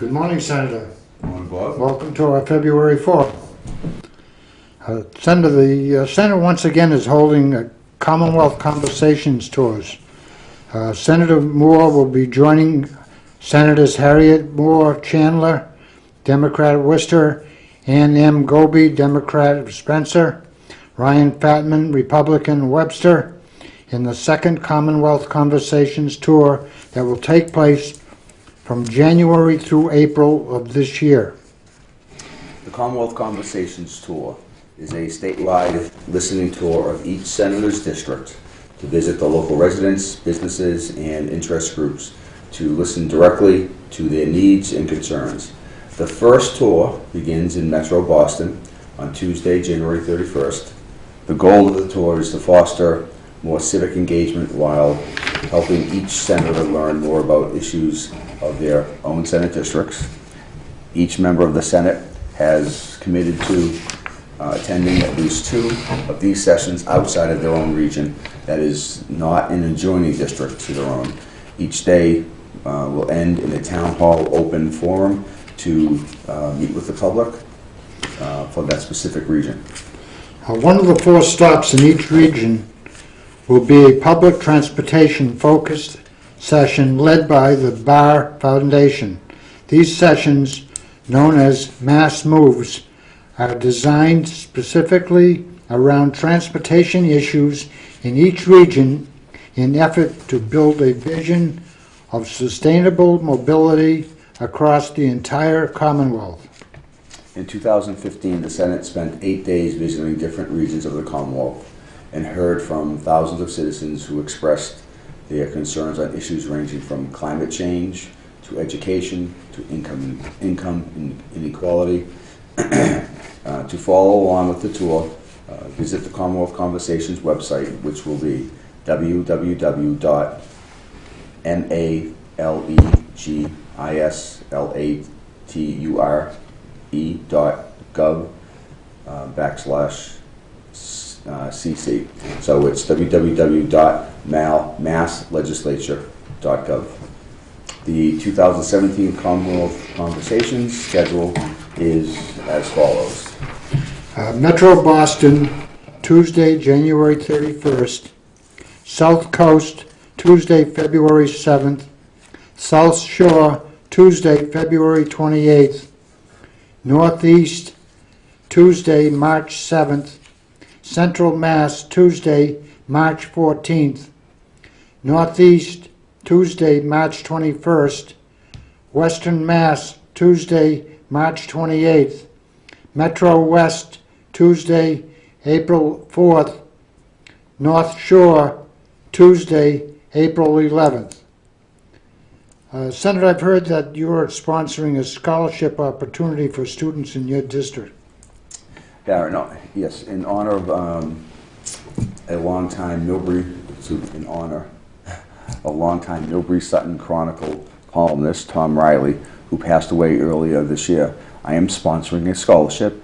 Good morning, Senator. Good morning, Bob. Welcome to our February 4th. Senator, the Senate once again is holding Commonwealth Conversations tours. Senator Moore will be joining Senators Harriet Moore Chandler, Democrat of Worcester, Ann M. Goby, Democrat of Spencer, Ryan Fatman, Republican Webster, in the second Commonwealth Conversations tour that will take place from January through April of this year. The Commonwealth Conversations Tour is a statewide listening tour of each senator's district to visit the local residents, businesses, and interest groups to listen directly to their needs and concerns. The first tour begins in Metro Boston on Tuesday, January 31st. The goal of the tour is to foster more civic engagement while helping each senator learn more about issues of their own Senate districts. Each member of the Senate has committed to attending at least 2 of these sessions outside of their own region that is not an adjoining district to their own. Each day will end in a town hall open forum to meet with the public for that specific region. One of the 4 stops in each region will be a public transportation focused session led by the Barr Foundation. These sessions, known as Mass Moves, are designed specifically around transportation issues in each region in effort to build a vision of sustainable mobility across the entire Commonwealth. In 2015, the Senate spent 8 days visiting different regions of the Commonwealth and heard from thousands of citizens who expressed their concerns on issues ranging from climate change to education to income inequality. To follow along with the tour, visit the Commonwealth Conversations website, which will be www.maleslature.gov/cc. So it's www.masslegislature.gov. The 2017 Commonwealth Conversations schedule is as follows. Metro Boston, Tuesday, January 31st. South Coast, Tuesday, February 7th. South Shore, Tuesday, February 28th. Northeast, Tuesday, March 7th. Central Mass, Tuesday, March 14th. Northeast, Tuesday, March 21st. Western Mass, Tuesday, March 28th. Metro West, Tuesday, April 4th. North Shore, Tuesday, April 11th. Senator, I've heard that you're sponsoring a scholarship opportunity for students in your district. Yeah, no, yes, in honor of a longtime Milbury Sutton Chronicle columnist, Tom Riley, who passed away earlier this year. I am sponsoring a scholarship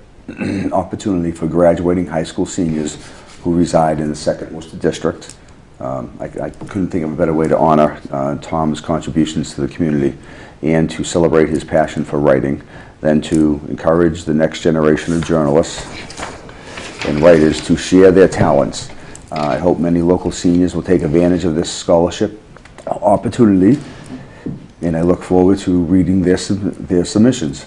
opportunity for graduating high school seniors who reside in the 2nd Worcester District. I couldn't think of a better way to honor Tom's contributions to the community and to celebrate his passion for writing than to encourage the next generation of journalists and writers to share their talents. I hope many local seniors will take advantage of this scholarship opportunity, and I look forward to reading their submissions.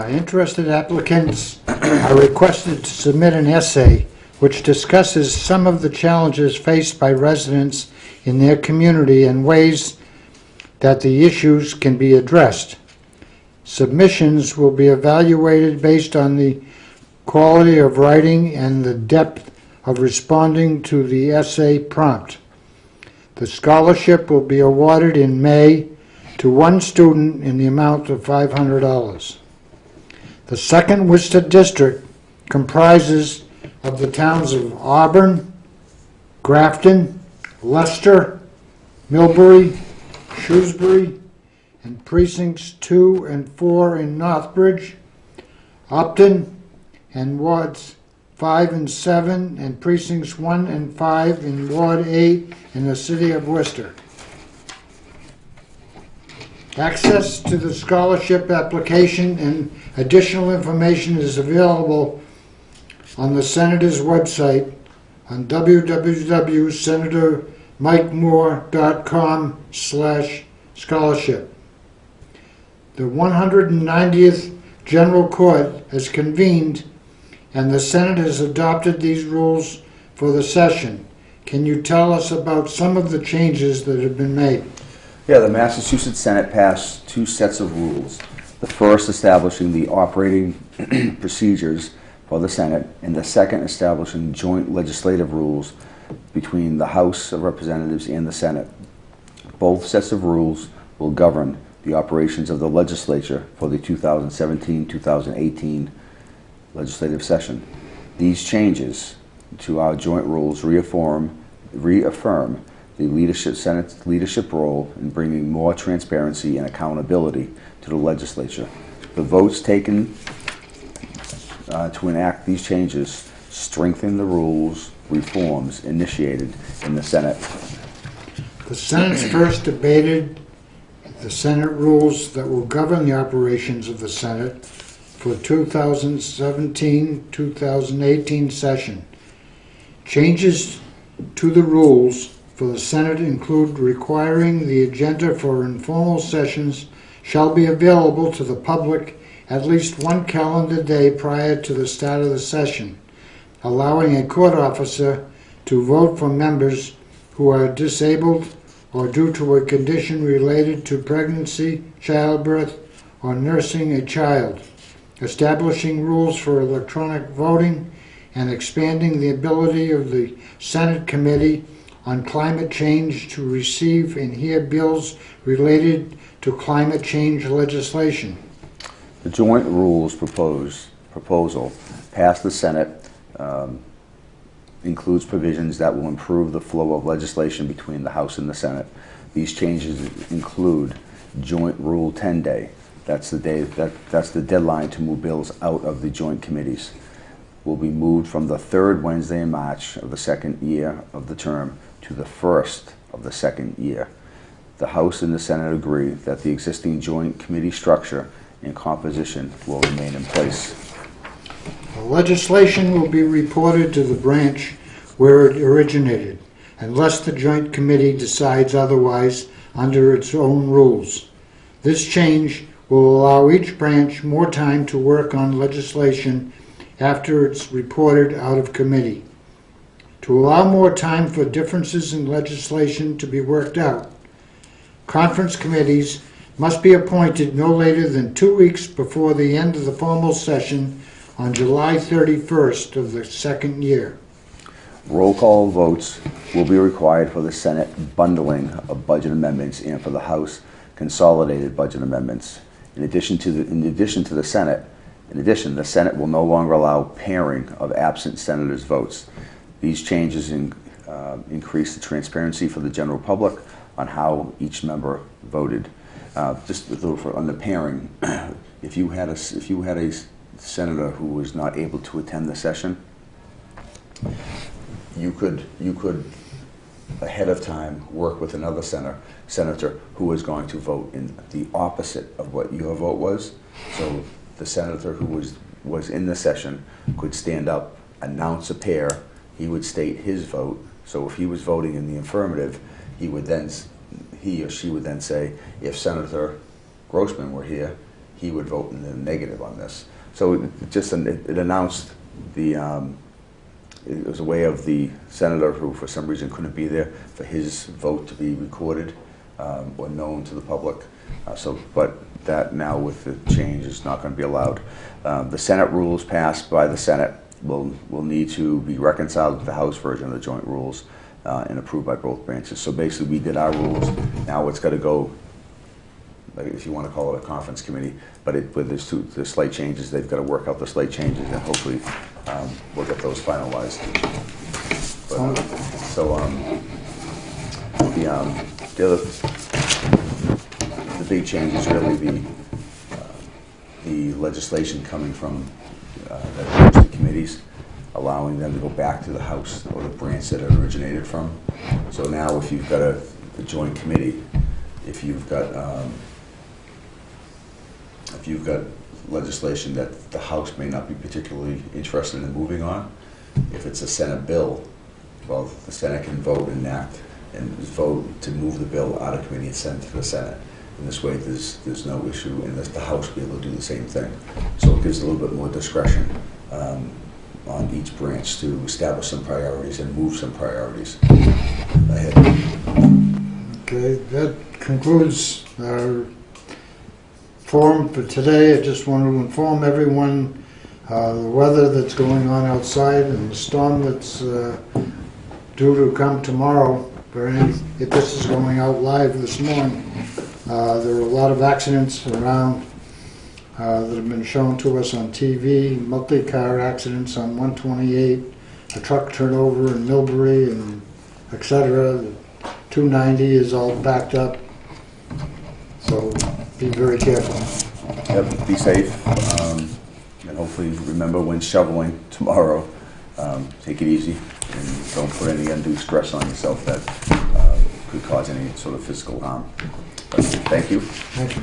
Interested applicants are requested to submit an essay which discusses some of the challenges faced by residents in their community and ways that the issues can be addressed. Submissions will be evaluated based on the quality of writing and the depth of responding to the essay prompt. The scholarship will be awarded in May to one student in the amount of $500. The 2nd Worcester District comprises of the towns of Auburn, Grafton, Leicester, Milbury, Shrewsbury, and precincts 2 and 4 in Northbridge, Upton, and wards 5 and 7, and precincts 1 and 5 in Ward 8 in the city of Worcester. Access to the scholarship application and additional information is available on the Senator's website on www.senatormikemore.com/scholarship. The 190th General Court has convened and the Senate has adopted these rules for the session. Can you tell us about some of the changes that have been made? Yeah, the Massachusetts Senate passed two sets of rules. The first establishing the operating procedures for the Senate, and the second establishing joint legislative rules between the House of Representatives and the Senate. Both sets of rules will govern the operations of the legislature for the 2017-2018 legislative session. These changes to our joint rules reaffirm the Senate's leadership role in bringing more transparency and accountability to the legislature. The votes taken to enact these changes strengthen the rules reforms initiated in the Senate. The Senate's first debated the Senate rules that will govern the operations of the Senate for 2017-2018 session. Changes to the rules for the Senate include requiring the agenda for informal sessions shall be available to the public at least one calendar day prior to the start of the session, allowing a court officer to vote for members who are disabled or due to a condition related to pregnancy, childbirth, or nursing a child, establishing rules for electronic voting, and expanding the ability of the Senate Committee on Climate Change to receive and hear bills related to climate change legislation. The joint rules proposal passed the Senate includes provisions that will improve the flow of legislation between the House and the Senate. These changes include Joint Rule 10 Day. That's the day that's the deadline to move bills out of the joint committees. Will be moved from the third Wednesday in March of the second year of the term to the first of the second year. The House and the Senate agree that the existing joint committee structure and composition will remain in place. The legislation will be reported to the branch where it originated, unless the Joint Committee decides otherwise under its own rules. This change will allow each branch more time to work on legislation after it's reported out of committee. To allow more time for differences in legislation to be worked out, conference committees must be appointed no later than 2 weeks before the end of the formal session on July 31st of the second year. Roll call votes will be required for the Senate bundling of budget amendments and for the House consolidated budget amendments. In addition, the Senate will no longer allow pairing of absent senators' votes. These changes increase the transparency for the general public on how each member voted. Just a little on the pairing. If you had a senator who was not able to attend the session, you could ahead of time work with another senator who was going to vote in the opposite of what your vote was. So the senator who was in the session could stand up, announce a pair, he would state his vote. So if he was voting in the affirmative, he or she would then say, if Senator Grossman were here, he would vote in the negative on this. So it announced it was a way of the senator who for some reason couldn't be there for his vote to be recorded or known to the public. But that now with the change is not going to be allowed. The Senate rules passed by the Senate will need to be reconciled with the House version of the joint rules and approved by both branches. So basically we did our rules. Now it's got to go, like, if you want to call it a conference committee, but with the slight changes, they've got to work out the slight changes and hopefully we'll get those finalized. But, the big change is really the legislation coming from the committees, allowing them to go back to the House or the branch that it originated from. So now if you've got a joint committee, if you've got if you've got legislation that the House may not be particularly interested in moving on, if it's a Senate bill, well, the Senate can vote and act and vote to move the bill out of committee and send it to the Senate. And this way, there's no issue, and the House will be able to do the same thing. So it gives a little bit more discretion on each branch to establish some priorities and move some priorities ahead. Okay, that concludes our forum for today. I just want to inform everyone the weather that's going on outside and the storm that's due to come tomorrow. If this is going out live this morning, there are a lot of accidents around that have been shown to us on TV, multi-car accidents on 128, a truck turnover in Millbury, and etc. The 290 is all backed up, so be very careful. Yep, be safe, and hopefully remember when shoveling tomorrow, take it easy and don't put any undue stress on yourself that could cause any sort of physical harm. But thank you. Thank you.